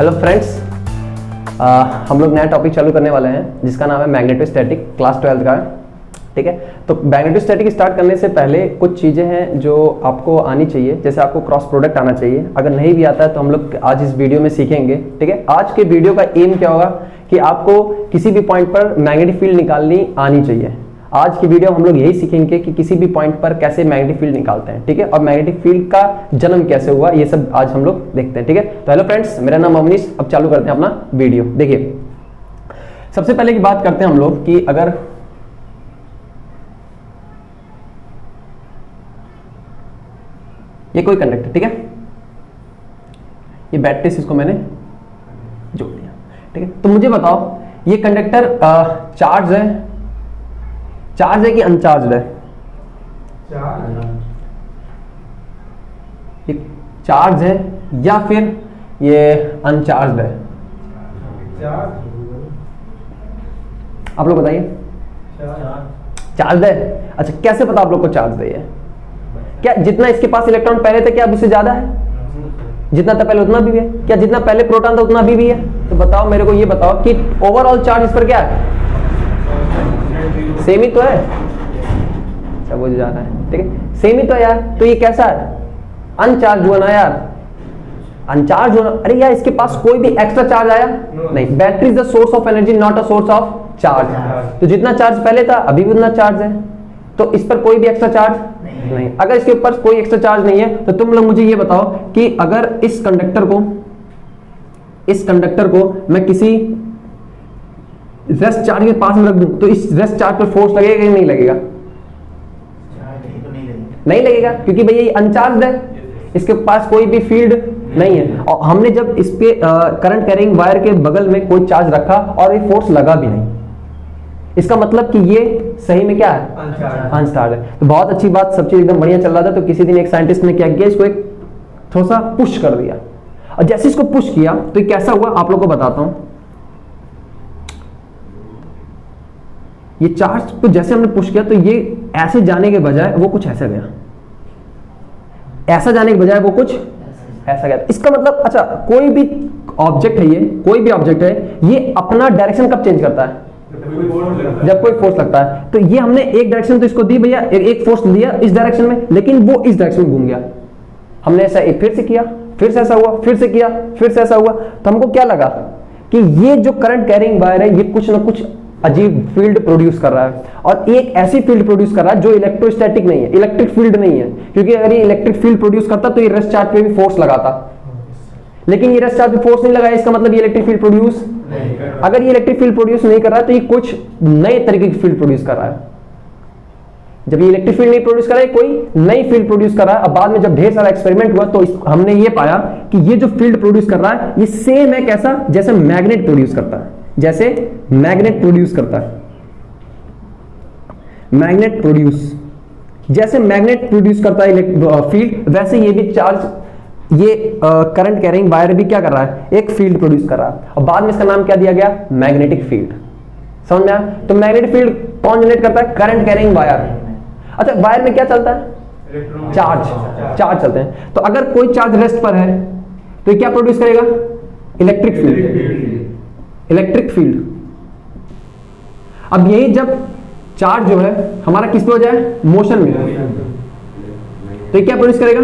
Hello friends, हम लोग नया टॉपिक चालू करने वाले हैं जिसका नाम है मैग्नेटोस्टैटिक, क्लास 12 का है। ठीक है, तो मैग्नेटोस्टैटिक स्टार्ट करने से पहले कुछ चीज़ें हैं जो आपको आनी चाहिए। जैसे आपको क्रॉस प्रोडक्ट आना चाहिए, अगर नहीं भी आता है तो हम लोग आज इस वीडियो में सीखेंगे। ठीक है, आज के वीडियो का एम क्या होगा कि आपको किसी भी पॉइंट पर मैग्नेटिक फील्ड निकालनी आनी चाहिए। आज की वीडियो हम लोग यही सीखेंगे कि किसी भी पॉइंट पर कैसे मैग्नेटिक फील्ड निकालते हैं। ठीक है, और मैग्नेटिक फील्ड का जन्म कैसे हुआ ये सब आज हम लोग देखते हैं। ठीक है, तो हेलो फ्रेंड्स, मेरा नाम अवनीश। अब चालू करते हैं अपना वीडियो। देखिए, सबसे पहले की बात करते हैं हम लोग कि अगर ये कोई कंडक्टर, ठीक है, ये बैटरी से इसको मैंने जोड़ दिया। ठीक है, तो मुझे बताओ ये कंडक्टर चार्ज है कि अनचार्ज है? ये चार्ज है या फिर ये अनचार्ज है? आप लोग बताइए। चार्ज है। अच्छा, कैसे पता आप लोग को चार्ज है? ये क्या जितना इसके पास इलेक्ट्रॉन पहले थे क्या अब उससे ज्यादा है? जितना था पहले उतना भी है। क्या जितना पहले प्रोटॉन था उतना भी है? तो बताओ मेरे को, ये बताओ कि ओवरऑल चार्ज इस पर क्या है? सेम ही तो है। अच्छा, वो जा रहा है। ठीक है, सेम ही तो है यार। तो ये कैसा है? अनचार्ज हुआ ना यार, अनचार्ज होना। अरे यार, इसके पास कोई भी एक्स्ट्रा चार्ज आया? नहीं। Battery is the source of energy, not a source of charge. तो जितना चार्ज पहले था अभी भी उतना चार्ज है, तो इस पर कोई भी एक्स्ट्रा चार्ज नहीं। अगर इसके ऊपर कोई एक्स्ट्रा चार्ज नहीं है तो तुम लोग मुझे ये बताओ कि अगर इस कंडक्टर को मैं किसी रेस्ट चार्ज के पास में रख दूं तो इस रेस्ट चार्ज पर फोर्स लगेगा कि नहीं लगेगा? नहीं लगेगा, क्योंकि भैया ये अनचार्ज है, इसके पास कोई भी फील्ड नहीं है। और हमने जब इस पे करंट कैरिंग वायर के बगल में कोई चार्ज रखा और ये फोर्स लगा भी नहीं, इसका मतलब कि ये सही में क्या है? अनचार्ज है। तो बहुत अच्छी बात, सब चीज एकदम बढ़िया चल रहा था। तो किसी दिन एक साइंटिस्ट ने क्या किया, इसको एक थोड़ा सा पुश कर दिया, और जैसे इसको पुश किया तो ये कैसा हुआ आप लोग को बताता हूं। ये चार्ज को जैसे हमने पुश किया तो ये ऐसे जाने के बजाय वो कुछ ऐसा गया, ऐसा जाने के बजाय वो कुछ ऐसा गया। इसका मतलब, अच्छा, कोई भी ऑब्जेक्ट है, ये कोई भी ऑब्जेक्ट है, ये अपना डायरेक्शन कब चेंज करता है? जब कोई फोर्स लगता है। तो ये हमने एक डायरेक्शन तो इसको दी भैया, एक फोर्स दिया इस डायरेक्शन में, लेकिन वो इस डायरेक्शन में घूम गया। हमने ऐसा एक फिर से किया, फिर से ऐसा हुआ, फिर से किया, फिर से ऐसा हुआ। तो हमको क्या लगा कि ये जो करंट कैरिंग वायर है ये कुछ ना कुछ अजीब फील्ड प्रोड्यूस कर रहा है, और एक ऐसी फील्ड प्रोड्यूस कर रहा है जो इलेक्ट्रोस्टैटिक नहीं है, इलेक्ट्रिक फील्ड नहीं है। क्योंकि अगर ये इलेक्ट्रिक फील्ड प्रोड्यूस करता तो ये रेस्ट चार्ज पे भी फोर्स लगाता, लेकिन ये रेस्ट चार्ज पे फोर्स नहीं लगाया, इसका मतलब ये इलेक्ट्रिक फील्ड प्रोड्यूस नहीं कर रहा। अगर ये इलेक्ट्रिक फील्ड प्रोड्यूस नहीं कर रहा है तो ये कुछ नए तरीके की फील्ड प्रोड्यूस कर रहा है। जब ये इलेक्ट्रिक फील्ड नहीं प्रोड्यूस कर रहा है, कोई नई फील्ड प्रोड्यूस कर रहा है। अब बाद में जब ढेर सारा एक्सपेरिमेंट हुआ तो हमने ये पाया कि ये जो फील्ड प्रोड्यूस कर रहा है ये सेम है कैसा, जैसे मैग्नेट प्रोड्यूस करता है। जैसे मैग्नेट प्रोड्यूस करता है, मैग्नेट प्रोड्यूस, जैसे मैग्नेट प्रोड्यूस करता है फील्ड, वैसे ये भी चार्ज, ये करंट कैरिंग वायर भी क्या कर रहा है? एक फील्ड प्रोड्यूस कर रहा है, और बाद में इसका नाम क्या दिया गया? Magnetic field. समझ में आया? तो मैग्नेटिक फील्ड कौन जनरेट करता है? Current carrying wire. अच्छा, वायर में क्या चलता है? चार्ज चलते हैं। तो अगर कोई चार्ज रेस्ट पर है तो ये क्या प्रोड्यूस करेगा? Electric field. अब यही जब चार्ज जो है हमारा किस पे हो जाए? मोशन में, तो ये क्या प्रोड्यूस करेगा?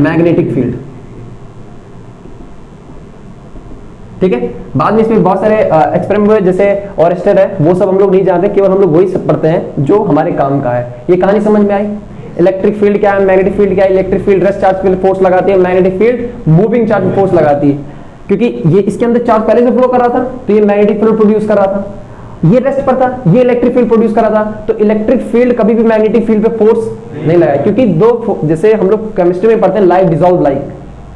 Magnetic field. ठीक है, बाद में इसमें बहुत सारे एक्सपेरिमेंट हुए, जैसे ऑरेस्टर है, वो सब हम लोग नहीं जानते, केवल हम लोग वही सब पढ़ते हैं जो हमारे काम का है। ये कहानी समझ में आई? इलेक्ट्रिक फील्ड क्या है, मैग्नेटिक फील्ड क्या है? इलेक्ट्रिक फील्ड रेस्ट चार्ज पे फोर्स लगाती है, मैग्नेटिक फील्ड मूविंग चार्ज पे फोर्स लगाती है। क्योंकि ये इसके अंदर चार्ज पहले से फ्लो कर रहा था तो ये मैग्नेटिक फील्ड प्रोड्यूस कर रहा था, ये रेस्ट पर था, ये इलेक्ट्रिक फील्ड प्रोड्यूस कर रहा था। तो इलेक्ट्रिक फील्ड कभी भी मैग्नेटिक फील्ड पे फोर्स नहीं लगाया, क्योंकि दो, जैसे हम लोग केमिस्ट्री में पढ़ते हैं लाइक डिसॉल्व लाइक,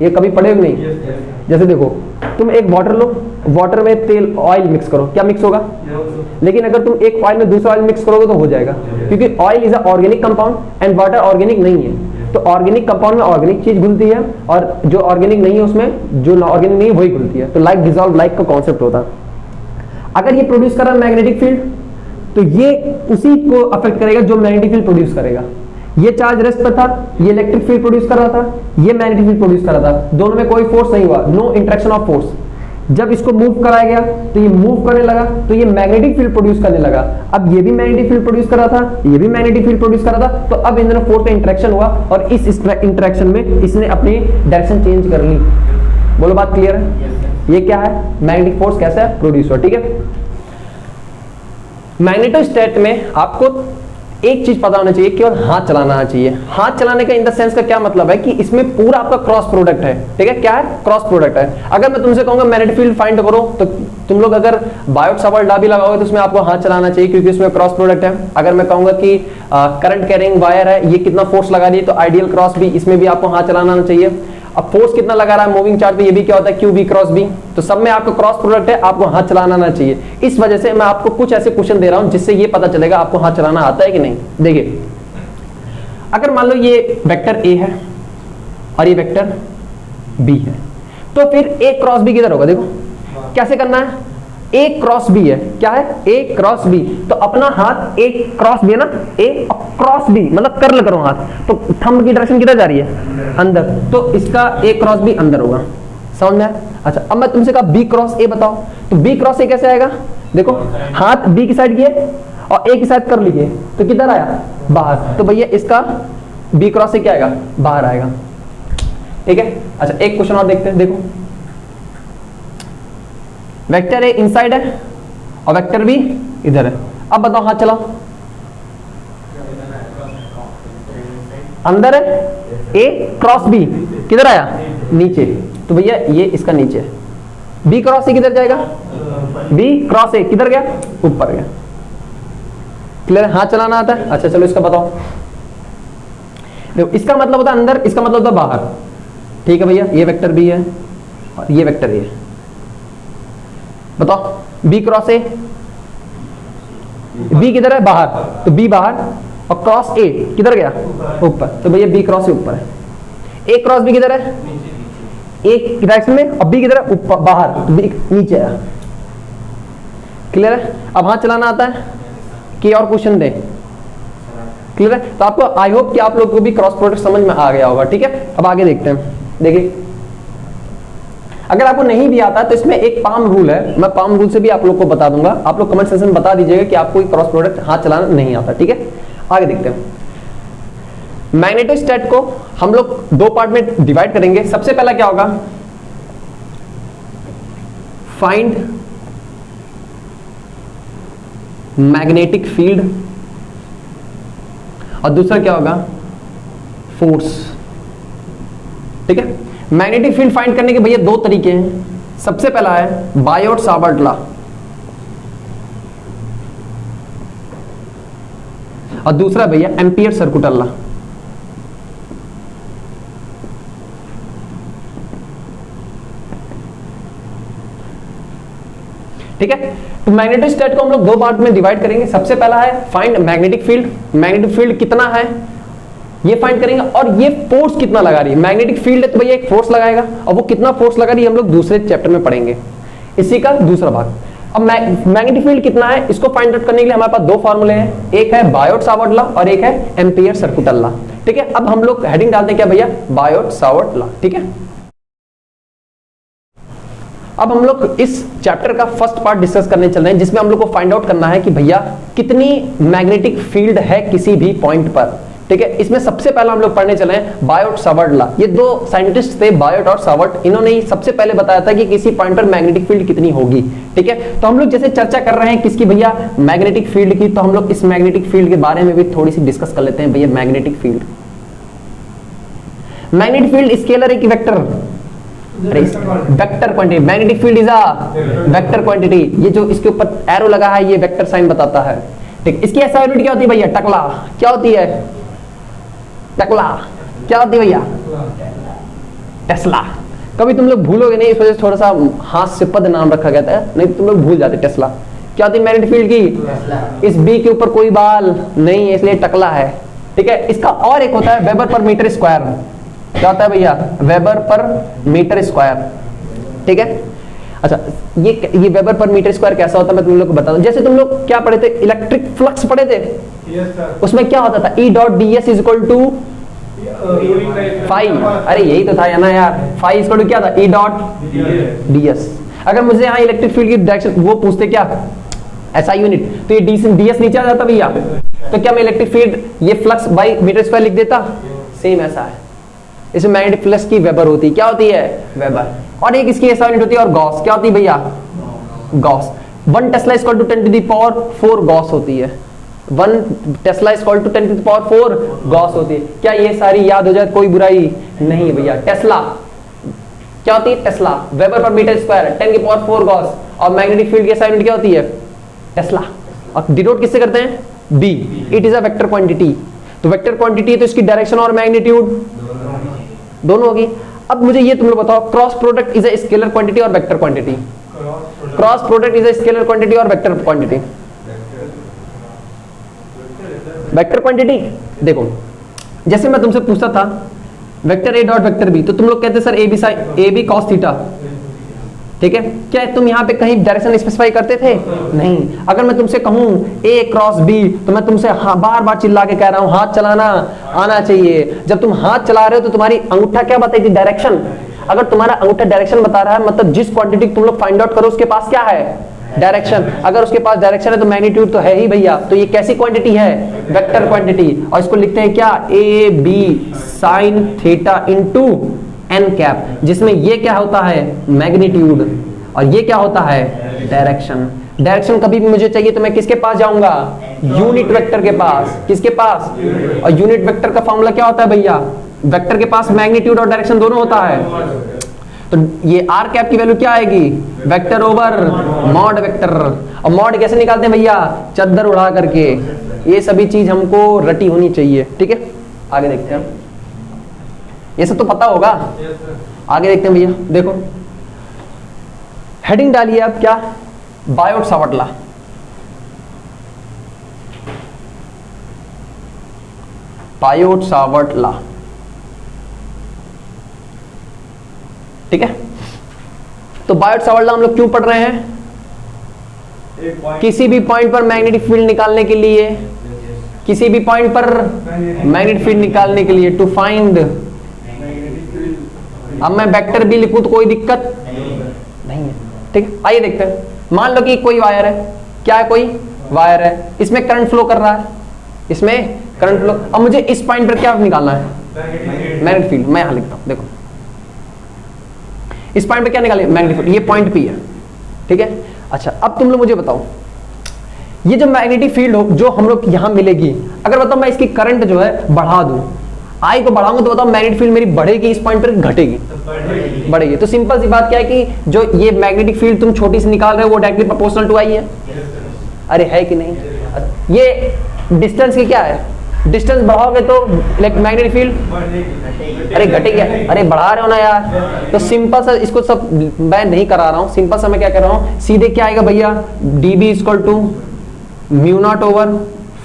ये कभी पढ़े नहीं? जैसे देखो, तुम एक वाटर लो, वाटर में तेल ऑयल मिक्स करो, क्या मिक्स होगा? लेकिन अगर तुम एक ऑयल में दूसरा ऑयल मिक्स करोगे तो हो जाएगा, क्योंकि oil is a organic compound and water organic नहीं है। तो ऑर्गेनिक कंपाउंड में ऑर्गेनिक चीज घुलती है, और जो ऑर्गेनिक नहीं है उसमें जो ऑर्गेनिक नहीं है वही घुलती है। तो लाइक डिसॉल्व लाइक का कॉन्सेप्ट होता है। अगर ये प्रोड्यूस कर रहा है मैग्नेटिक फील्ड तो ये उसी को अफेक्ट करेगा जो मैग्नेटिक फील्ड प्रोड्यूस करेगा। ये चार्ज रेस्ट पर था, ये इलेक्ट्रिक फील्ड प्रोड्यूस कर रहा था, ये मैग्नेटिक फील्ड प्रोड्यूस कर रहा था, दोनों में कोई फोर्स नहीं हुआ, नो इंटरेक्शन ऑफ फोर्स। जब इसको मूव कराया गया तो ये मूव करने लगा, तो ये मैग्नेटिक फील्ड प्रोड्यूस करने लगा। अब ये भी मैग्नेटिक फील्ड प्रोड्यूस कर रहा था, ये भी मैग्नेटिक फील्ड प्रोड्यूस कर रहा था, तो अब इन दोनों फोर्स का इंटरेक्शन हुआ और इस इंटरेक्शन में इसने अपनी डायरेक्शन चेंज कर ली। बोलो बात क्लियर है? ये क्या है? मैग्नेटिक फोर्स कैसा है? प्रोड्यूस हुआ। ठीक है, मैग्नेटोस्टैट में आपको एक चीज पता होना चाहिए, केवल हाथ चलाना आना चाहिए। हाथ चलाने का इन द सेंस का क्या मतलब है कि इसमें पूरा आपका क्रॉस प्रोडक्ट है। ठीक है, क्या है? क्रॉस प्रोडक्ट है। अगर मैं तुमसे कहूंगा मैग्नेटिक फील्ड फाइंड करो तो तुम लोग अगर बायोट सावर्ट लॉ भी लगाओगे तो उसमें आपको हाथ चलाना चाहिए क्योंकि उसमें क्रॉस प्रोडक्ट है। अगर मैं कहूंगा कि करंट कैरिंग वायर है, ये कितना फोर्स लगा रही है, तो आइडियल क्रॉस भी, इसमें भी आपको हाथ चलाना आना चाहिए। अब फोर्स कितना लगा रहा है मूविंग चार्ज पे, ये भी क्या होता है? Q B cross B. तो सब में आपको क्रॉस प्रोडक्ट है, आपको हाथ चलाना आना चाहिए। इस वजह से मैं आपको कुछ ऐसे क्वेश्चन दे रहा हूं जिससे ये पता चलेगा आपको हाथ चलाना आता है कि नहीं। देखिए, अगर मान लो ये वेक्टर ए है और ये वेक्टर बी है, तो फिर ए क्रॉस बी किधर होगा? देखो कैसे करना है। ए क्रॉस बी है, क्या है? ए क्रॉस बी। तो अपना हाथ ए क्रॉस बी है ना, ए क्रॉस बी मतलब कर्ल करो हाथ, तो थंब की डायरेक्शन किधर जा रही है? अंदर। तो इसका ए क्रॉस बी अंदर होगा। समझ में आया? अच्छा, अब मैं तुमसे कहा बी क्रॉस ए बताओ, तो बी क्रॉस ए कैसे आएगा? देखो हाथ बी की साइड किए और ए की साइड कर लीजिए, तो किधर आया? बाहर। तो भैया इसका बी क्रॉस से क्या आएगा? बाहर आएगा। ठीक है, अच्छा एक क्वेश्चन और देखते हैं। देखो वेक्टर ए इनसाइड है और वेक्टर बी इधर है। अब बताओ हाथ चलाओ। अंदर है, ए क्रॉस बी किधर आया? नीचे। तो भैया ये इसका नीचे है। बी क्रॉस ए किधर जाएगा? बी क्रॉस ए किधर गया? ऊपर गया। क्लियर है? हाथ चलाना आता है? अच्छा चलो इसका बताओ। देखो इसका मतलब होता है अंदर, इसका मतलब होता है बाहर। ठीक है भैया, ये वेक्टर बी है और ये वेक्टर ए है। बताओ बी क्रॉस ए, बी किधर है? बाहर। तो बी बाहर और क्रॉस ए किधर गया? ऊपर। तो भैया बी क्रॉस ए ऊपर है। ए क्रॉस बी किधर है? एक डायरेक्शन में, और बी किधर है? ऊपर बाहर, तो बी नीचे है। क्लियर है? अब हाथ चलाना आता है कि और क्वेश्चन दे? क्लियर है? तो आपको आई होप कि आप लोग को भी क्रॉस प्रोडक्ट समझ में आ गया होगा। ठीक है, अब आगे देखते हैं। देखिए अगर आपको नहीं भी आता तो इसमें एक पाम रूल है, मैं पाम रूल से भी आप लोग को बता दूंगा। आप लोग कमेंट सेक्शन में बता दीजिएगा कि आपको क्रॉस प्रोडक्ट हाथ चलाना नहीं आता। ठीक है, आगे देखते हैं। मैग्नेटोस्टैट को हम लोग दो पार्ट में डिवाइड करेंगे। सबसे पहला क्या होगा? फाइंड मैग्नेटिक फील्ड, और दूसरा क्या होगा? फोर्स। ठीक है, मैग्नेटिक फील्ड फाइंड करने के भैया दो तरीके हैं। सबसे पहला है बायोट सावर्ट लॉ, और दूसरा भैया एम्पियर सर्कुटल लॉ। ठीक है, तो मैग्नेटोस्टैट को हम लोग दो पार्ट में डिवाइड करेंगे। सबसे पहला है find magnetic field. Magnetic field कितना है ये फाइंड करेंगे, और ये फोर्स कितना लगा रही है। मैग्नेटिक फील्ड है तो भैया एक फोर्स लगाएगा, और वो कितना फोर्स लगा रही है हम लोग दूसरे चैप्टर में पढ़ेंगे, इसी का दूसरा भाग। अब मैग्नेटिक फील्ड कितना है इसको फाइंड आउट करने के लिए हमारे पास दो फॉर्मूले हैं, एक है बायोट सावर्ट लॉ और एक है एम्पियर सर्कुटल लॉ। ठीक है, अब हम लोग हेडिंग डालते हैं क्या भैया? Biot Savart law. ठीक है, अब हम लोग इस चैप्टर का फर्स्ट पार्ट डिस्कस करने चल रहे हैं, जिसमें हम लोग को फाइंड आउट करना है कि भैया कितनी मैग्नेटिक फील्ड है किसी भी पॉइंट पर। ठीक है, इसमें सबसे पहला हम लोग पढ़ने चले हैं बायोट सावर्ट लॉ। ये दो साइंटिस्ट थे बायोट और सावर्ट, इन्होंने ही सबसे पहले बताया था कि किसी पॉइंट पर मैग्नेटिक फील्ड कितनी होगी। ठीक है, तो हम लोग जैसे चर्चा कर रहे हैं किसकी भैया? मैग्नेटिक फील्ड की, तो हम लोग इस मैग्नेटिक फील्ड के बारे में भी थोड़ी सी डिस्कस कर लेते हैं भैया। Magnetic field, magnetic field scalar है कि vector? Vector quantity. Magnetic field is a vector quantity. ये जो इसके ऊपर एरो लगा है ये वेक्टर साइन बताता है। ठीक, इसकी ऐसा यूनिट क्या होती है भैया? टकला। क्या होती है? टकला। क्या होती है भैया? टेस्ला। कभी तुम लोग भूलोगे नहीं, इस वजह से थोड़ा सा हाथ से पद नाम रखा गया था, नहीं तुम लोग भूल जाते। टेस्ला क्या होती है मैग्नेटिक फील्ड की? इस बी के ऊपर कोई बाल नहीं है इसलिए टकला है। ठीक है, इसका और एक होता है वेबर पर मीटर स्क्वायर। क्या होता है भैया? Weber per metre square. ठीक है, अच्छा ये वेबर पर मीटर स्क्वायर कैसा होता है मैं तुम लोग को बता दूं। जैसे तुम लोग क्या पढ़े थे? इलेक्ट्रिक फ्लक्स पढ़े थे? yes, उसमें क्या होता था? E dot D S is equal to phi. अरे यही तो था ना यार, फाई इज इक्वल टू क्या था? E dot D S. अगर मुझे यहाँ इलेक्ट्रिक फील्ड की डायरेक्शन वो पूछते क्या एसआई यूनिट, तो ये डीएस नीचे आ जाता भैया, तो क्या मैं इलेक्ट्रिक फील्ड ये फ्लक्स बाई मीटर स्क्वायर लिख देता, सेम ऐसा है। इसमें मैग्नेटिक फ्लक्स की वेबर होती है, क्या होती है वेबर, और एक इसकी एसआई यूनिट होती है, और गॉस क्या होती है भैया gauss. 1 tesla is equal to 10 to the power 4 gauss होती है, 1 tesla is equal to 10 to the power 4 gauss होती है। क्या ये सारी याद हो जाए, कोई बुराई नहीं भैया। टेस्ला क्या होती है, tesla weber per metre square, 10 की पावर 4 गॉस, और मैग्नेटिक फील्ड की एसआई यूनिट क्या होती है टेस्ला, और डिनोट किससे करते हैं B. It is a vector quantity, तो वेक्टर क्वांटिटी है तो इसकी डायरेक्शन और मैग्नीट्यूड दोनों होगी। अब मुझे ये तुम लोग बताओ, cross product is a scalar quantity और vector quantity, cross product is a scalar quantity और वेक्टर क्वांटिटी। वेक्टर क्वांटिटी देखो, जैसे मैं तुमसे पूछता था vector A dot vector B, तो तुम लोग कहते sir A B cos theta, ठीक है। क्या तुम यहाँ पे कहीं डायरेक्शन स्पेसिफाई करते थे, नहीं। अगर मैं तुमसे कहूं ए क्रॉस बी, तो मैं तुमसे बार बार चिल्ला के कह रहा हूं हाथ चलाना आना चाहिए। जब तुम हाथ चला रहे हो तो तुम्हारी अंगूठा क्या बताएगी, डायरेक्शन। अगर तुम्हारा अंगूठा डायरेक्शन बता रहा है, मतलब जिस क्वांटिटी तुम लोग फाइंड आउट करो उसके पास क्या है, डायरेक्शन। अगर उसके पास डायरेक्शन है तो मैग्नीट्यूड तो है ही भैया, तो ये कैसी क्वांटिटी है, वेक्टर क्वांटिटी। और इसको लिखते हैं क्या, A B sine theta into N cap, जिसमें ये क्या होता है मैग्नीट्यूड, और ये क्या होता है डायरेक्शन। डायरेक्शन कभी भी मुझे चाहिए तो मैं किसके पास जाऊंगा, यूनिट वेक्टर के पास। किसके पास, और यूनिट वेक्टर का फॉर्मूला क्या होता है भैया, वेक्टर के पास मैग्नीट्यूड और डायरेक्शन दोनों होता है। तो ये आर कैप की वैल्यू क्या आएगी, वेक्टर ओवर मॉड वेक्टर। और मॉड कैसे निकालते हैं भैया, चद्दर उड़ा करके। ये सभी चीज हमको रटी होनी चाहिए, ठीक है। आगे देखते हैं, ये सब तो पता होगा। आगे देखते हैं भैया, देखो हेडिंग डालिए आप, क्या Biot Savart law. Biot Savart law, ठीक है। तो बायोट सावर्ट लॉ हम लोग क्यों पढ़ रहे हैं, किसी भी पॉइंट पर मैग्नेटिक फील्ड निकालने के लिए, किसी भी पॉइंट पर मैग्नेटिक फील्ड निकालने के लिए, टू फाइंड। अब मैं वेक्टर भी लिखूं तो कोई दिक्कत नहीं है, ठीक है। आइए देखते हैं, मान लो कि कोई वायर है, क्या है, कोई वायर है, इसमें करंट फ्लो कर रहा है, इसमें करंट फ्लो। अब मुझे इस पॉइंट पर क्या निकालना है, मैग्नेटिक फील्ड। मैं यहां लिखता हूं, देखो इस पॉइंट पे क्या निकाले, मैग्नेटिक फील्ड। ये पॉइंट पी है, ठीक है। अच्छा, अब तुम लोग मुझे बताओ, ये जो मैग्नेटिक फील्ड हो जो हम लोग यहां मिलेगी, अगर बताओ मैं इसकी करंट जो है बढ़ा दूं, आई को बढ़ाऊंगा, तो बताओ मैग्नेटिक फील्ड मेरी बढ़ेगी इस पॉइंट पर, घटेगी, बढ़ेगी। तो सिंपल सी बात क्या है कि जो ये मैग्नेटिक फील्ड तुम छोटी से निकाल रहे हो वो डायरेक्टली प्रोपोर्शनल टू आई है। अरे है कि नहीं, ये डिस्टेंस की क्या है, डिस्टेंस बढ़ाओगे तो मैग्नेटिक फील्ड, अरे घटेगी, अरे बढ़ा रहे हो ना यार। तो सिंपल सा, इसको सब मैं नहीं करा रहा हूं, सिंपल सा मैं क्या कर रहा हूं, सीधे क्या आएगा भैया, D B equal to mu naught over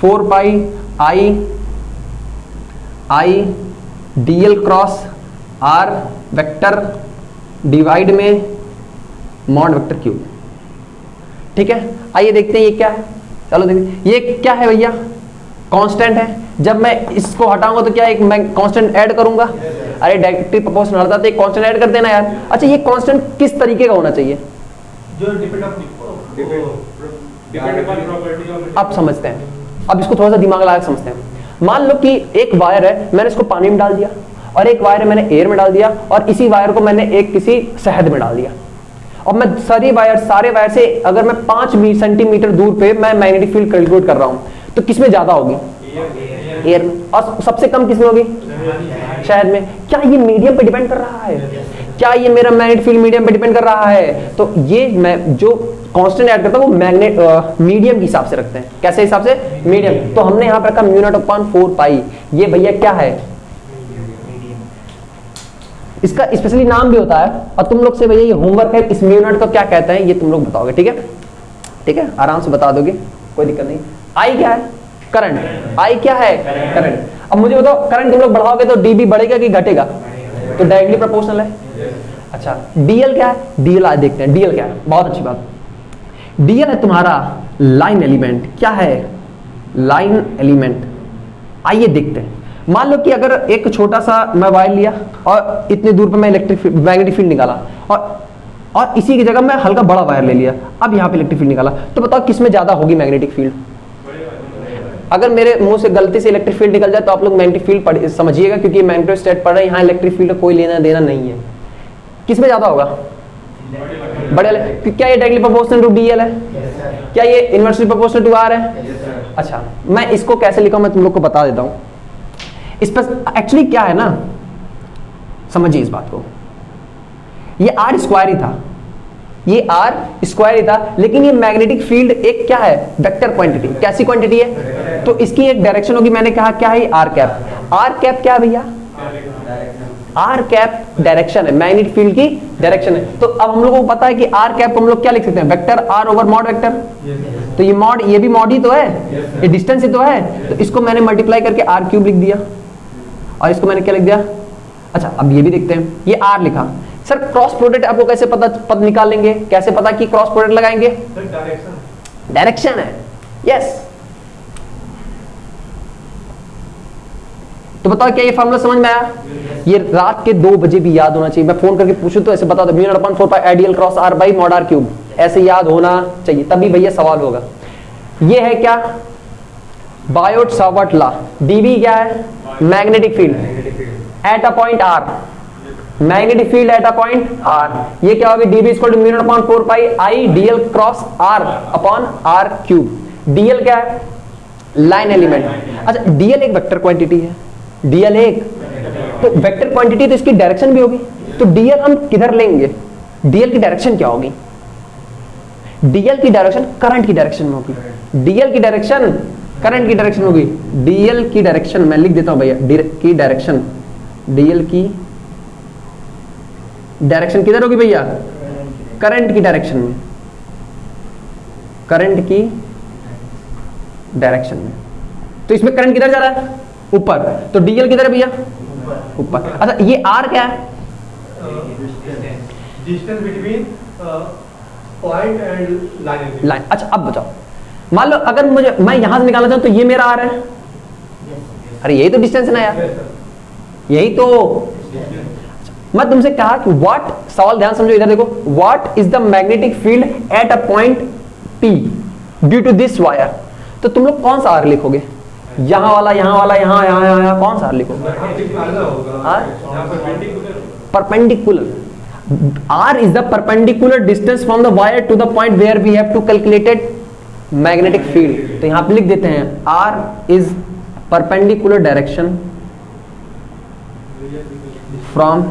4 pi I D L cross R vector divide में मॉड वेक्टर क्यूब, ठीक है। आइए देखते हैं ये क्या है, चलो देखते ये क्या है भैया, कांस्टेंट है। जब मैं इसको हटाऊंगा तो क्या एक मैं कांस्टेंट ऐड करूंगा, अरे डायरेक्टली प्रोपोर्शनल हटाता तो एक कांस्टेंट ऐड कर देना यार। अच्छा, ये कांस्टेंट किस तरीके का होना चाहिए, जो आप समझते हैं। अब इसको थोड़ा सा दिमाग लगा के समझते हैं। मान लो कि एक वायर है, मैंने इसको पानी में डाल दिया, और एक वायर है मैंने एयर में डाल दिया, और इसी वायर को मैंने एक किसी शहद में डाल दिया। और मैं सारे वायर से अगर मैं 5 सेंटीमीटर दूर पे मैं मैग्नेटिक फील्ड कैलकुलेट कर रहा हूं, तो किसमें ज्यादा होगी, एयर में, और सबसे कम किसमें होगी, शहद में। क्या ये मीडियम पे डिपेंड कर रहा है, क्या ये मेरा मैग्नेटिक फील्ड मीडियम पे डिपेंड कर रहा है। तो ये मैं जो कांस्टेंट ऐड करता हूं वो मैग्नेट मीडियम के हिसाब से रखते हैं। कैसे हिसाब से, मीडियम। तो हमने यहां पर रखा म्यू नॉट अपॉन 4 पाई, ये भैया क्या है, इसका स्पेशली नाम भी होता है। और तुम लोग से भैया ये होमवर्क है, इस म्यू नॉट को क्या कहते हैं ये तुम लोग बताओगे, ठीक है, ठीक है, आराम से बता दोगे, कोई दिक्कत नहीं। आई क्या है, करंट। आई क्या है, करंट। अब मुझे बताओ करंट तुम लोग बढ़ाओगे तो डीबी बढ़ेगा कि घटेगा, तो डायरेक्टली प्रोपोर्शनल है। अच्छा, डीएल क्या है, डीएल आज देखते हैं, डीएल क्या है, बहुत अच्छी बात। डीएल है तुम्हारा लाइन एलिमेंट। क्या है, लाइन एलिमेंट। आइए देखते हैं, मान लो कि अगर एक छोटा सा मैं वायर लिया और इतनी दूर पर मैं मैग्नेटिक फील्ड निकाला, और और इसी की जगह मैं हल्का बड़ा वायर ले लिया, अब यहाँ पे इलेक्ट्रिक फील्ड निकाला, तो बताओ किसमें ज्यादा होगी मैग्नेटिक फील्ड? अगर मेरे मुंह से गलती से इलेक्ट्रिक फील्ड निकल जाए तो आप लोग मैग्नेटिक फील्ड समझिएगा, क्योंकि मैग्नेटिक स्टेट पढ़ रहे हैं, यहाँ इलेक्ट्रिक फील्ड कोई लेना देना नहीं है। किसमें ज्यादा होगा? बड़े वाले। क्या ये डायरेक्टली प्रोपोर्शनल टू डीएल है? क्या ये इनवर्सली प्रोपोर्शनल टू आर है? अच्छा, मैं इसको कैसे लिखा मैं तुम लोग को बता देता हूं। इस पर एक्चुअली क्या है ना, समझिए इस बात को, ये आर स्क्वायर ही था, ये आर स्क्वायर ही था, लेकिन ये मैग्नेटिक फील्ड एक क्या है? Vector quantity. कैसी क्वांटिटी है? तो इसकी एक डायरेक्शन होगी, मैंने कहा क्या है? Are cap. आर कैप क्या है भैया? आर कैप डायरेक्शन है, मैग्नेटिक फील्ड की डायरेक्शन है। तो अब हम लोगों को पता है कि आर कैप को हम लोग क्या लिख सकते हैं? Vector R over mod vector. तो ये मॉड, ये भी मॉड ही तो है, ये डिस्टेंस ही तो है, तो इसको मैंने मल्टीप्लाई करके आर क्यूब लिख दिया, और इसको मैंने क्या लिख दिया? अच्छा, अब ये भी देखते हैं, ये आर लिखा। सर क्रॉस प्रोडक्ट आपको कैसे पता निकालेंगे? कैसे पता कि क्रॉस प्रोडक्ट लगाएंगे? डायरेक्शन है, यस। तो बताओ क्या ये फॉर्मूला समझ में आया? ये रात के 2 बजे भी याद होना चाहिए। मैं फोन करके पूछूं तो ऐसे बता दो, mu naught upon 4 pi ideal cross R by mod R cube, ऐसे याद होना चाहिए, तभी भैया सवाल होगा। ये है क्या? Biot Savart law. डीबी क्या है? Magnetic field at a point R, magnetic field at a point R. ये क्या होगी? DB equal to mu naught upon 4 pi I DL cross R upon R cube. DL क्या है? Line element. अच्छा, DL एक vector quantity है, DL एक तो वेक्टर क्वांटिटी, तो इसकी डायरेक्शन भी होगी। तो डीएल हम किधर लेंगे? डीएल की डायरेक्शन क्या होगी? डीएल की डायरेक्शन करंट की डायरेक्शन में होगी। डीएल की डायरेक्शन करंट की डायरेक्शन होगी। डीएल की डायरेक्शन मैं लिख देता हूं भैया, की डायरेक्शन, डीएल की डायरेक्शन किधर होगी भैया? करंट की डायरेक्शन में, करंट की डायरेक्शन में। तो इसमें करंट किधर जा रहा है? ऊपर। तो डीएल किधर है भैया? ऊपर। अच्छा, ये आर क्या है? Distance between point and line. अच्छा, अब बताओ, मान लो अगर मैं यहां से निकालना चाहूं तो ये मेरा आर है। अरे यही तो डिस्टेंस है ना यार, यही तो। मैं तुमसे कहा कि व्हाट, सवाल ध्यान समझो, इधर देखो, what is the magnetic field at a point P due to this wire. तो तुम लोग कौन सा आर लिखोगे? यहाँ वाला, यहाँ वाला, यहाँ यहाँ यहाँ, कौन सा आर लिखोगे? Perpendicular. R is the perpendicular distance from the wire to the point where we have to calculated magnetic field. तो यहां पे लिख देते हैं R is perpendicular direction from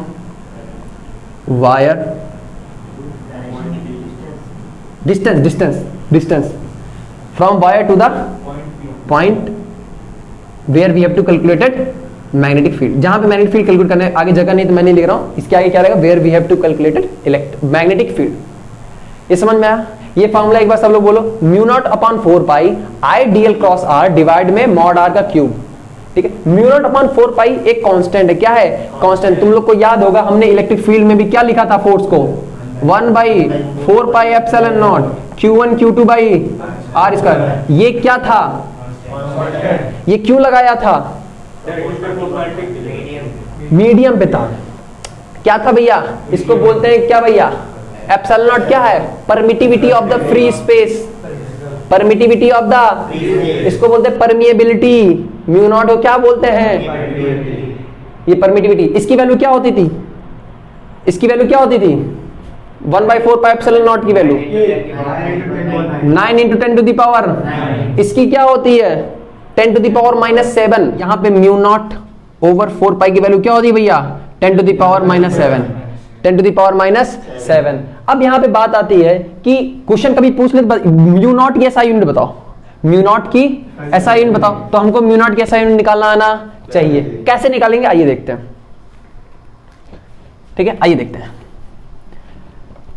wire, distance from wire to the point where we have to calculated magnetic field. जहां पे magnetic field calculate करने आगे जगह नहीं तो मैं नहीं लिख रहा हूं, इसके आगे क्या रहेगा? Where we have to calculated magnetic field. ये समझ में आया? ये फॉर्मूला एक बार सब लोग बोलो, mu naught upon 4 pi I DL cross R divide में मॉड आर का क्यूब। ठीक है, म्यू नॉट अपॉन 4 पाई एक कांस्टेंट है। क्या है? कांस्टेंट। तुम लोग को याद होगा हमने इलेक्ट्रिक फील्ड में भी क्या लिखा था फोर्स को? 1/4 pi epsilon naught Q1 Q2 by R square. ये क्या था? ये क्यों लगाया था? मीडियम पे था। क्या था भैया? इसको बोलते हैं क्या भैया? एप्सिलॉन नॉट क्या है? Permittivity of the free space, permittivity of the, इसको बोलते हैं परमिएबिलिटी। म्यू नॉट को क्या बोलते हैं? ये परमिटिविटी। इसकी वैल्यू क्या होती थी? इसकी वैल्यू क्या होती थी? 1/4 पाई एप्सिलॉन नॉट की वैल्यू 9 × 10 टू द पावर। इसकी क्या होती है? 10 टू द पावर -7। यहाँ पे म्यू नॉट ओवर 4 पाई की वैल्यू क्या होती है भैया? 10 to the power -7, 10 to the power -7। अब यहाँ पे बात आती है कि क्वेश्चन कभी पूछ ले म्यू नॉट की एसआई यूनिट बताओ, म्यू नॉट की एसआई यूनिट बताओ, तो हमको म्यू नॉट की एसआई यूनिट निकालना आना चाहिए। कैसे निकालेंगे आइए देखते हैं। ठीक है, आइए देखते हैं।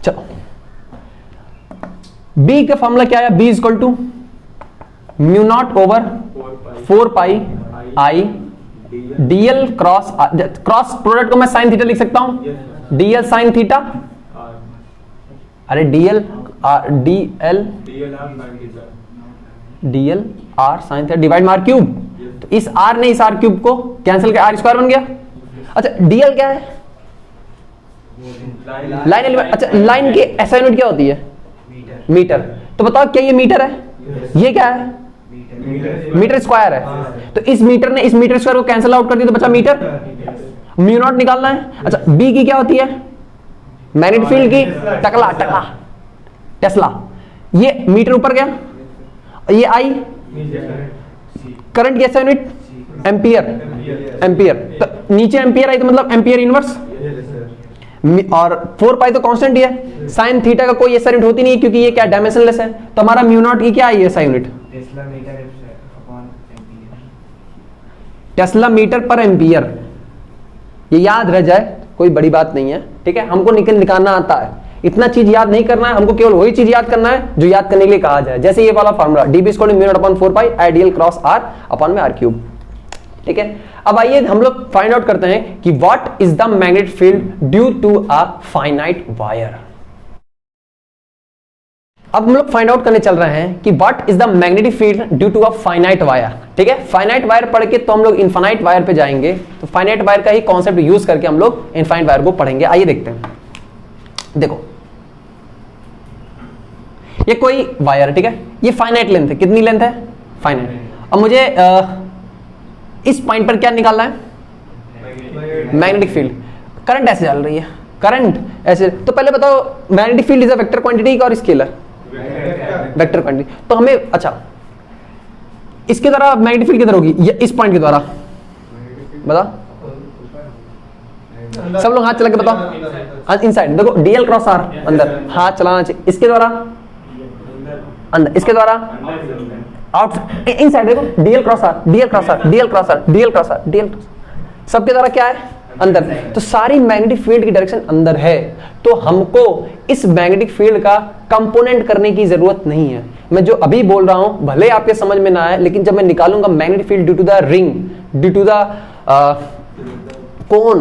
चलो, बी का फॉर्मूला क्या है? B equal to mu naught over 4 pi I DL cross, cross product को मैं साइन थीटा लिख सकता हूं, डीएल साइन थीटा, अरे DL R sine theta divide में आर क्यूब। तो इस आर ने इस आर क्यूब को कैंसिल किया, आर स्क्वायर बन गया। अच्छा, डीएल क्या है? Line element. अच्छा, लाइन की एसआई यूनिट क्या होती है? मीटर। तो बताओ क्या ये मीटर है? ये क्या है? मीटर स्क्वायर है। तो इस मीटर ने इस मीटर स्क्वायर को कैंसिल आउट कर दिया तो बचा मीटर। म्यू नॉट निकालना है। अच्छा, बी की क्या होती है? मैग्नेटिक फील्ड की टकला टकला टेस्ला। ये मीटर ऊपर गया, ये आई करंट की एसआई यूनिट एम्पियर। एम्पियर तो नीचे एम्पियर आई तो मतलब एम्पियर इनवर्स। और 4 पाई तो कांस्टेंट ही है। साइन थीटा का कोई एसआई यूनिट होती नहीं है क्योंकि ये क्या डायमेंशनलेस है। तो हमारा म्यू नॉट की क्या आई एसआई यूनिट? टेस्ला मीटर पर एम्पियर। ये याद रह जाए, कोई बड़ी बात नहीं है, ठीक है। हमको निकालना आता है, इतना चीज याद नहीं करना है, हमको केवल वही चीज याद करना है जो याद करने के लिए कहा जाए। जैसे ये वाला formula dB = mu naught upon 4 pi ideal cross r upon में r क्यूब, ठीक है। अब आइए हम लोग फाइंड आउट करते हैं कि what is the magnetic field due to a finite wire. अब हम लोग फाइंड आउट करने चल रहे हैं कि what is the magnetic field due to a finite wire, ठीक है। फाइनाइट वायर पढ़ के तो हम लोग इनफाइनाइट वायर पे जाएंगे, तो फाइनाइट वायर का ही कॉन्सेप्ट यूज करके हम लोग इनफाइनाइट वायर को पढ़ेंगे। आइए देखते हैं। देखो ये कोई वायर है, ठीक है, ये फाइनाइट लेंथ है। कितनी लेंथ है? फाइनाइट। अब मुझे इस पॉइंट पर क्या निकालना है? Magnetic field. करंट ऐसे चल रही है, करंट ऐसे। तो पहले बताओ magnetic field is a vector quantity और स्केलर? Vector quantity. तो हमें अच्छा इसके द्वारा मैग्नेटिक फील्ड किधर होगी? इस पॉइंट के द्वारा बताओ, सब लोग हाथ चला के बताओ। इनसाइड देखो, डीएल क्रॉस आर अंदर, हाथ चलाना चाहिए। इसके द्वारा अंदर, इसके द्वारा आउट। इनसाइड देखो, DL cross R, DL cross R, DL cross R, DL cross R, DL सबके द्वारा क्या है? अंदर। तो सारी मैग्नेटिक फील्ड की डायरेक्शन अंदर है, तो हमको इस मैग्नेटिक फील्ड का कंपोनेंट करने की जरूरत नहीं है। मैं जो अभी बोल रहा हूं भले आपके समझ में ना आए, लेकिन जब मैं निकालूंगा magnetic field due to the ring, due to the cone,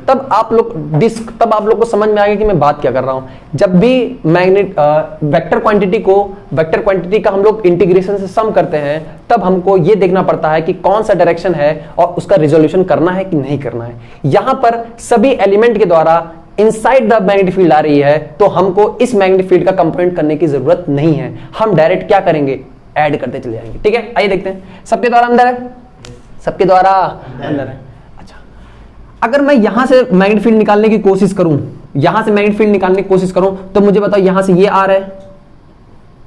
तब आप लोग डिस्क, तब आप लोग को समझ में आएगा कि मैं बात क्या कर रहा हूं। जब भी मैग्नेट वेक्टर क्वांटिटी को, वेक्टर क्वांटिटी का हम लोग इंटीग्रेशन से सम करते हैं, तब हमको ये देखना पड़ता है कि कौन सा डायरेक्शन है और उसका रिजोल्यूशन करना है कि नहीं करना है। यहां पर सभी एलिमेंट के द्वारा इनसाइड द मैग्नेटिक फील्ड आ रही है, तो हमको इस मैग्नेटिक फील्ड का कंपोनेंट करने की जरूरत नहीं है। हम डायरेक्ट क्या करेंगे? ऐड करते चले जाएंगे, ठीक है। आइए देखते हैं। सबके द्वारा अंदर है, सबके द्वारा अंदर है। अगर मैं यहां से मैग्नेटिक फील्ड निकालने की कोशिश करूं, यहां से मैग्नेटिक फील्ड निकालने की कोशिश करूं, तो मुझे बताओ यहां से ये आ रहा है,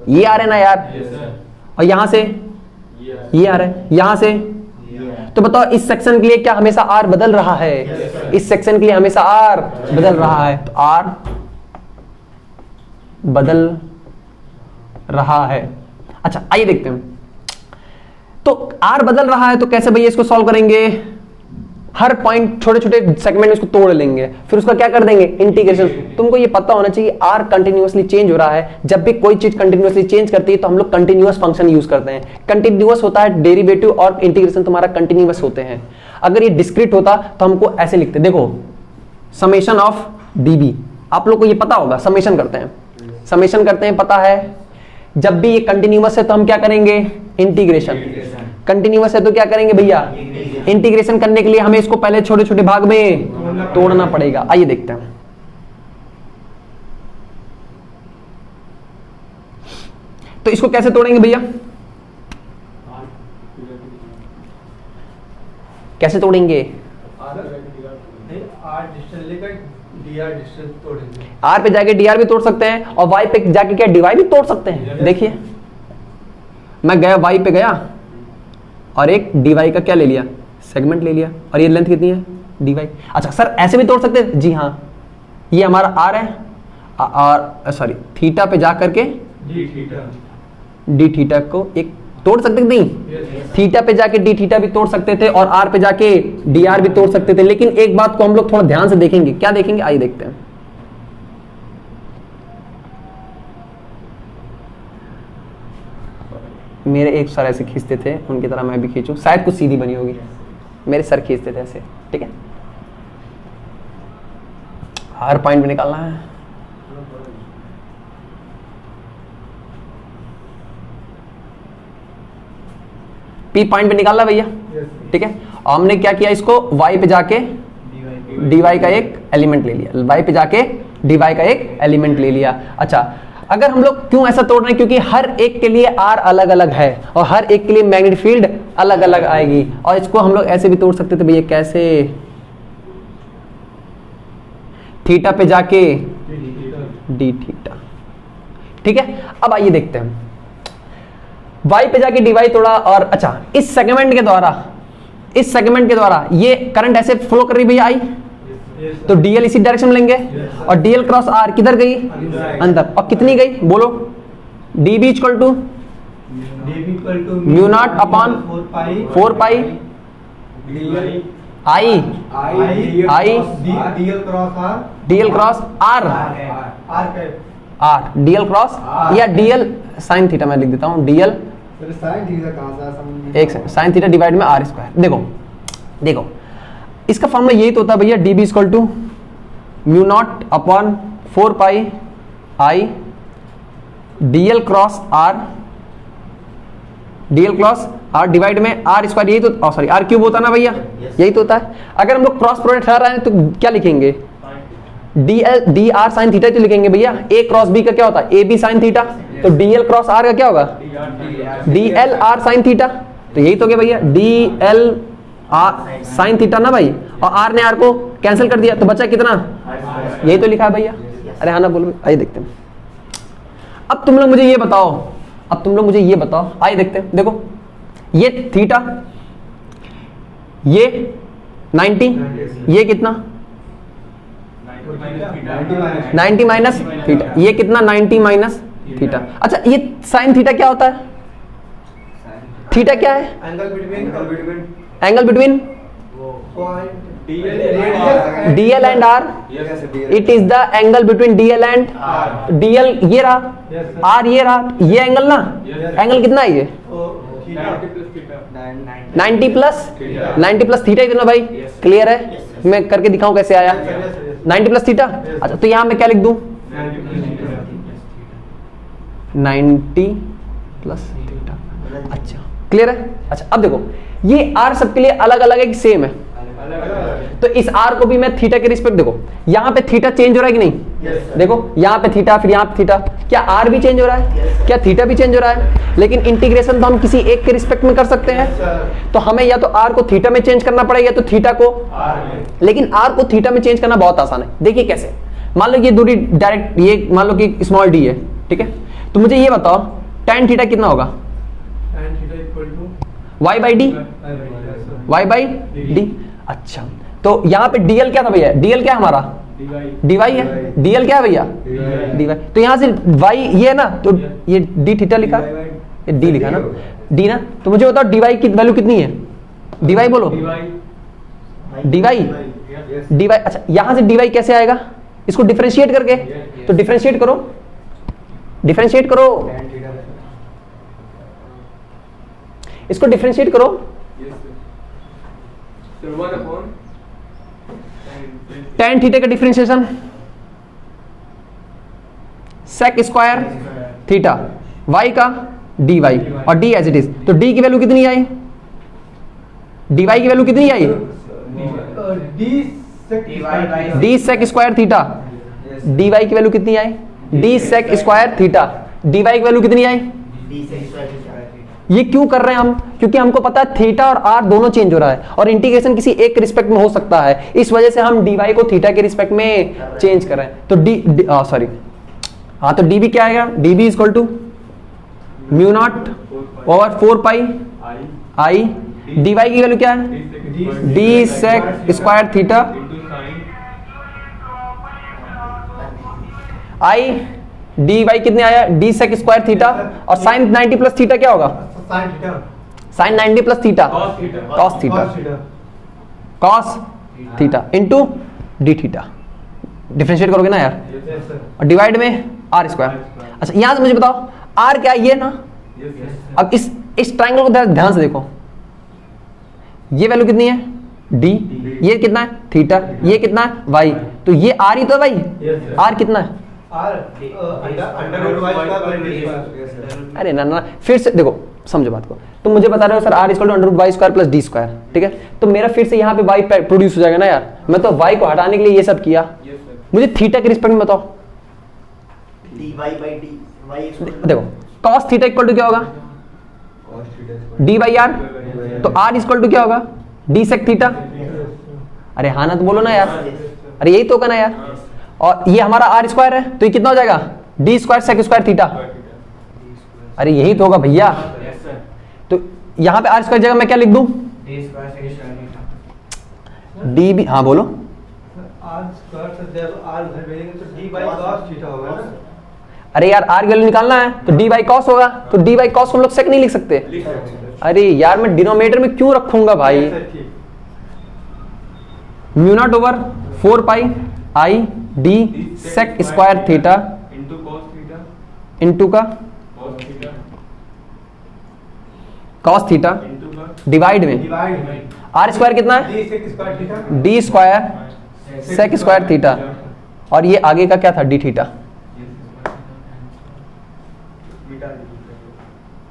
ये आ रहा है ना यार, और यहां से ये आ रहा है, यहां से। तो बताओ इस सेक्शन के लिए क्या हमेशा आर बदल रहा है? इस सेक्शन के लिए हमेशा आर बदल रहा है, तो आर बदल रहा है। अच्छा आइए देखते हैं। तो आर बदल रहा है तो कैसे भैया इसको सॉल्व करेंगे? हर पॉइंट छोटे छोटे सेगमेंट इसको तोड़ लेंगे, फिर उसका क्या कर देंगे? इंटीग्रेशन। तुमको ये पता होना चाहिए आर कंटिन्यूअसली चेंज हो रहा है। जब भी कोई चीज कंटिन्यूअसली चेंज करती है तो हम लोग कंटिन्यूअस फंक्शन यूज करते हैं। कंटिन्यूअस होता है डेरिवेटिव और इंटीग्रेशन तुम्हारा कंटिन्यूअस होते हैं। अगर ये डिस्क्रीट होता तो हमको ऐसे लिखते, देखो समेशन ऑफ डीबी, आप लोग को ये पता होगा, समेशन करते हैं, समेशन करते हैं, पता है। जब भी ये कंटिन्यूअस है तो हम क्या करेंगे? इंटीग्रेशन। कंटिन्यूअस है तो क्या करेंगे भैया? इंटीग्रेशन करने के लिए हमें इसको पहले छोटे छोटे भाग में तोड़ना पड़ेगा। आइए देखते हैं। तो इसको कैसे तोड़ेंगे भैया? कैसे तोड़ेंगे? आर पे जाके डीआर भी तोड़ सकते हैं, और वाई पे जाके क्या डीवाई भी तोड़ सकते हैं। देखिए मैं गया वाई पे गया और एक डीवाई का क्या ले लिया? सेगमेंट ले लिया, और ये लेंथ कितनी है? डीवाई। अच्छा सर ऐसे भी तोड़ सकते हैं? जी हाँ, ये हमारा आर है, और सॉरी थीटा पे जा करके डी थीटा को एक तोड़ सकते नहीं? थीटा पे जाके डी थीटा भी तोड़ सकते थे, और आर पे जाके डी आर भी तोड़ सकते थे। लेकिन एक बात को हम लोग थोड़ा ध्यान से देखेंगे। क्या देखेंगे? आइए देखते हैं। मेरे एक सर ऐसे खींचते थे, उनकी तरह मैं भी खींचूं, शायद कुछ सीधी बनी होगी। मेरे सर खींचते थे ऐसे, ठीक है। हर पॉइंट भी निकालना है। पी पॉइंट पे निकालना भैया, ठीक है। और हमने क्या किया? इसको वाई पे जाके dy का एक एलिमेंट ले लिया, y पे जाके dy का एक एलिमेंट ले लिया। अच्छा, अगर हम लोग क्यों ऐसा तोड़ रहे हैं, क्योंकि हर एक के लिए r अलग अलग है और हर एक के लिए मैग्नेटिक फील्ड अलग अलग आएगी, और इसको हम लोग ऐसे भी तोड़ सकते थे भैया, कैसे, थीटा पे जाके डी थीटा। ठीक है, अब आइए देखते हैं, y पे जाके dy तोड़ा, और अच्छा इस सेगमेंट के द्वारा ये करंट ऐसे फ्लो कर रही भैया आई, तो dl इसी डायरेक्शन में लेंगे, और dl क्रॉस r किधर गई, अंदर, और कितनी गई बोलो, db equal to mu naught upon 4 pi I dl cross r dl cross या dl साइन थीटा, मैं लिख देता हूं dl एक साइन थीटा डिवाइड में r स्क्वायर। देखो इसका फॉर्मूला यही तो होता है भैया, db equal to mu naught upon 4 pi I dl cross r divide में r स्क्वायर, यही तो सॉरी r क्यूब होता है ना भैया, यही तो होता है। अगर हम लोग क्रॉस प्रोडक्ट हटा रहे हैं तो क्या लिखेंगे, dr साइन थीटा तो लिखेंगे भैया, a क्रॉस b का क्या होता है, ab साइन थीटा, तो dl क्रॉस r का क्या होगा, dl r साइन थीटा, तो यही तो गया भैया dl r साइन थीटा ना भाई, और r ने r को कैंसिल कर दिया, तो बचा कितना, यही तो लिखा है भैया। अरे हाँ ना बोलो, आइए देखते हैं। अब तुम लोग मुझे ये बताओ, आइए देखते हैं। देखो ये थीटा, ये 90, ये कितना 90 माइनस थीटा, ये कितना 90 माइनस थीटा। अच्छा ये साइन थीटा क्या होता है, थीटा क्या है, angle between dl and r, it is the angle between dl and dl, ये रहा r, ये रहा, ये एंगल ना, एंगल कितना है ये 90 प्लस थीटा ही तो ना भाई, क्लियर है, मैं करके दिखाऊं कैसे आया, 90 प्लस थीटा। अच्छा तो यहां मैं क्या लिख दूं, 90 प्लस थीटा। अच्छा क्लियर है। अच्छा अब देखो ये r सबके लिए अलग अलग है, सेम है, तो इस r को भी मैं थीटा के रिस्पेक्ट, देखो यहाँ पे थीटा चेंज हो रहा है कि नहीं, देखो यहाँ पे थीटा, फिर यहाँ पे थीटा, क्या r भी चेंज हो रहा है, क्या थीटा भी चेंज हो रहा है, लेकिन इंटीग्रेशन तो हम किसी एक के रिस्पेक्ट में कर सकते हैं, तो हमें या तो r को थीटा में चेंज करना पड़ेगा, तो थीटा को, लेकिन r को थीटा में चेंज करना बहुत आसान है। देखिए कैसे, मान लो ये दूरी डायरेक्ट, ये मान लो कि स्मॉल d है, ठीक है, तो मुझे ये बताओ tan थीटा कितना होगा, y बाई डी। अच्छा तो यहाँ पे dl क्या था भैया, dl क्या है हमारा, dy है, dl क्या है भैया, dy, तो यहाँ से y ये है ना, तो ये d थीटा लिखा, ये d लिखा ना, d ना, तो मुझे बताओ dy की वैल्यू कितनी है, dy बोलो, dy, अच्छा यहाँ से dy कैसे आएगा, इसको डिफरेंशिएट करके, तो डिफरेंशिएट करो, इसको डिफरेंशिएट करो, tan थीटा का differentiation sec square theta, y का dy और d एज इट इज, तो d की वैल्यू कितनी आई, dy की वैल्यू कितनी आई, d sec square theta, dy की वैल्यू कितनी आई, d sec square theta, dy की वैल्यू कितनी आई, ये क्यों कर रहे हैं हम, क्योंकि हमको पता है थीटा और r दोनों चेंज हो रहा है, और इंटीग्रेशन किसी एक के रिस्पेक्ट में हो सकता है, इस वजह से हम dy को थीटा के रिस्पेक्ट में चेंज कर रहे हैं, तो सॉरी हाँ, तो db क्या आएगा, db equal to mu naught over 4 pi I, dy की वैल्यू क्या है, d sec square theta I, dy कितने आया, d sec स्क्वायर थीटा, और साइन 90 प्लस थीटा क्या होगा, sine 90 plus theta, cos theta into D theta, differentiate करोगे ना यार, और डिवाइड में आर स्क्वायर। अच्छा यहां से मुझे बताओ आर क्या है, ये ना, अब इस ट्रायंगल को ध्यान से देखो, ये वैल्यू कितनी है डी, ये कितना है थीटा, ये कितना है वाई, तो ये आर ही तो है भाई, आर कितना है R under root y square plus d square. अरे ना फिर से देखो, समझो बात को। तुम मुझे बता रहे हो sir r equal to under root Y square plus D square, ठीक है? तो मेरा फिर से यहाँ पे y प्रोड्यूस हो जाएगा ना यार। मैं तो y को हटाने के लिए ये सब किया। मुझे थीटा के रिस्पेक्ट में बताओ। dy by d y देखो cos थीटा इक्वल टू क्या होगा? d by R. तो r इक्वल टू क्या होगा? d sec theta. अरे हाँ ना तो बोलो ना यार। अरे यही तो होगा ना यार। और ये हमारा r स्क्वायर है, तो ये कितना हो जाएगा? d square sec square theta. अरे यही तो होगा भैया। तो यहाँ पे r स्क्वायर जगह मैं क्या लिख दूं? d भी, हाँ बोलो। r स्क्वायर से जब r उधर भेजेंगे तो d बाई cos थीटा होगा ना। अरे यार r की वैल्यू निकालना है तो d बाई कॉस होगा, तो d बाई कॉस को हम लोग सेक नहीं लिख सकते। अरे यार मैं डिनोमिनेटर में क्यों रखूंगा भाई? Mu naught over 4 pi I d sec square theta into का कॉस थीटा डिवाइड में आर स्क्वायर कितना है? D square sec square theta, और ये आगे का क्या था? D theta.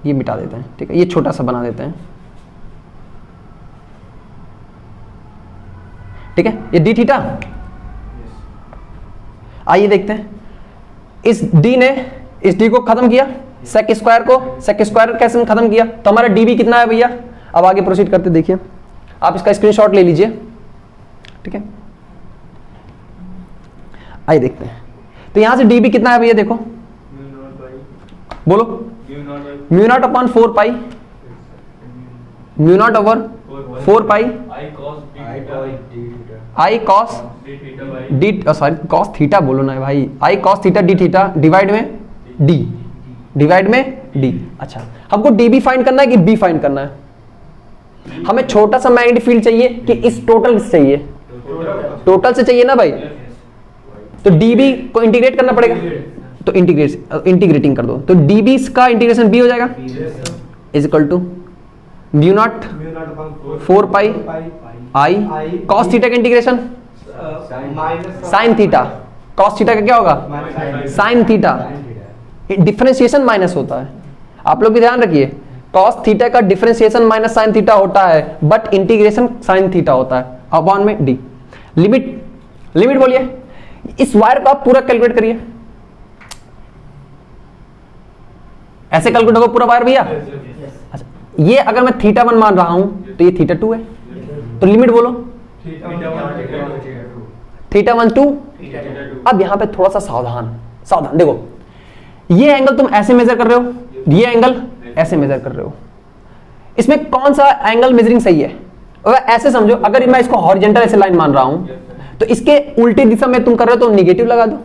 ये मिटा देते हैं, ठीक है? ये छोटा सा बना देते हैं, ठीक है? ये डी थीटा। आइए देखते हैं, इस डी ने इस डी को खत्म किया, सेक स्क्वायर को सेक स्क्वायर कैसे खत्म किया, तो हमारा डी भी कितना है भैया? अब आगे प्रोसीड करते देखिए, आप इसका स्क्रीनशॉट ले लीजिए, ठीक है? आइए देखते हैं, तो यहां से डी भी कितना है भैया? देखो बोलो। Mu naught upon 4 pi, mu naught over 4 pi I cos D, sorry cos theta बोलो ना भाई, I cos theta D theta divide में डी, डिवाइड में डी। अच्छा, हमको डी भी फाइंड करना है कि बी फाइंड करना है? हमें छोटा सा मैग्नेटिक फील्ड चाहिए कि इस टोटल से चाहिए? टोटल से चाहिए ना भाई, तो डी बी को इंटीग्रेट करना पड़ेगा, तो इंटीग्रेटिंग कर दो, तो डी बी का इंटीग्रेशन बी हो जाएगा is equal to mu naught 4 pi I cos theta का integration sine theta, cos theta का क्या होगा? Sine theta. डिफरेंशिएशन माइनस होता है, आप लोग भी ध्यान रखिए, कॉस थीटा का डिफरेंशिएशन माइनस साइन थीटा होता है, बट इंटीग्रेशन साइन थीटा होता है अपॉन में डी। लिमिट बोलिए, इस वायर को आप पूरा कैलकुलेट करिए, ऐसे कैलकुलेट होगा पूरा वायर भैया। अच्छा, ये अगर मैं थीटा 1 मान रहा हूं तो ये थीटा 2 है, तो लिमिट बोलो। थीटा 1 2। अब यहां पे थोड़ा सा सावधान देखो, ये एंगल तुम ऐसे मेजर कर रहे हो, ये एंगल ऐसे मेजर कर रहे हो, इसमें कौन सा एंगल मेजरिंग सही है? अगर ऐसे समझो, अगर मैं इसको हॉरिजॉन्टल ऐसे लाइन मान रहा हूं तो इसके उल्टी दिशा में तुम कर रहे हो तो नेगेटिव लगा दो,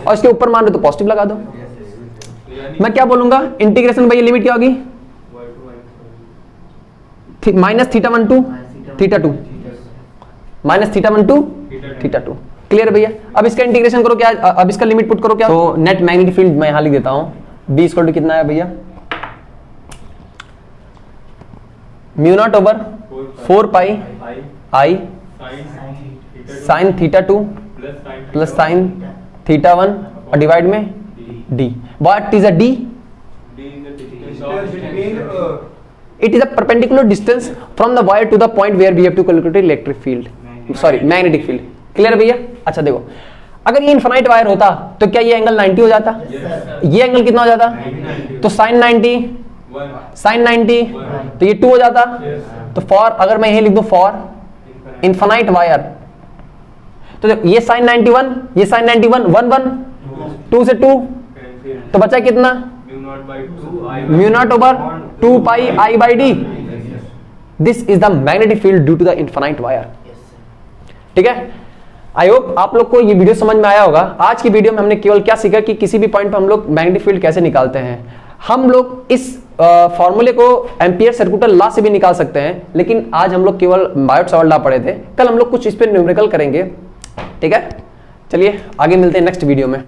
और इसके ऊपर मान रहे हो तो पॉजिटिव लगा दो। मैं क्या बोलूंगा? इंटीग्रेशन भाई लिमिट क्या होगी? Minus theta 1 2 theta 2, minus theta 1 2 theta 2। Clear है भैया? अब इसका इंटीग्रेशन करो क्या? अब इसका लिमिट पुट करो क्या? तो नेट मैग्नेटिक फील्ड मैं यहां लिख देता हूं, बी इक्वल टू कितना है भैया? Mu naught over 4 pi I sine theta 2 plus sine theta 1 और डिवाइड में D. What is a D? It is a perpendicular distance from the wire to the point where we have to calculate electric field, sorry magnetic field। Clear भैया? अच्छा देखो, अगर ये infinite wire होता तो क्या ये एंगल 90 हो जाता? ये एंगल कितना हो जाता? तो साइन 90 तो ये 2 हो जाता। तो फॉर, अगर मैं यही लिख दूं फॉर इनफाइनाइट वायर, तो देखो ये साइन 91, ये साइन 91 1 1 2 से 2, तो बचा कितना? Mu naught over 2 pi I by d. This is the magnetic field due to the infinite wire. ठीक है, आई होप आप लोग को ये वीडियो समझ में आया होगा। आज की वीडियो में हमने केवल क्या सीखा कि किसी भी पॉइंट पर हम लोग मैग्नेटिक फील्ड कैसे निकालते हैं। हम लोग इस फॉर्मूले को एम्पियर सर्कुलर लॉ से भी निकाल सकते हैं, लेकिन आज हम लोग केवल बायोट-सावर्त लॉ पढ़े थे। कल हम लोग कुछ इस पे न्यूमेरिकल करेंगे। ठीक है, चलिए आगे मिलते हैं नेक्स्ट वीडियो में।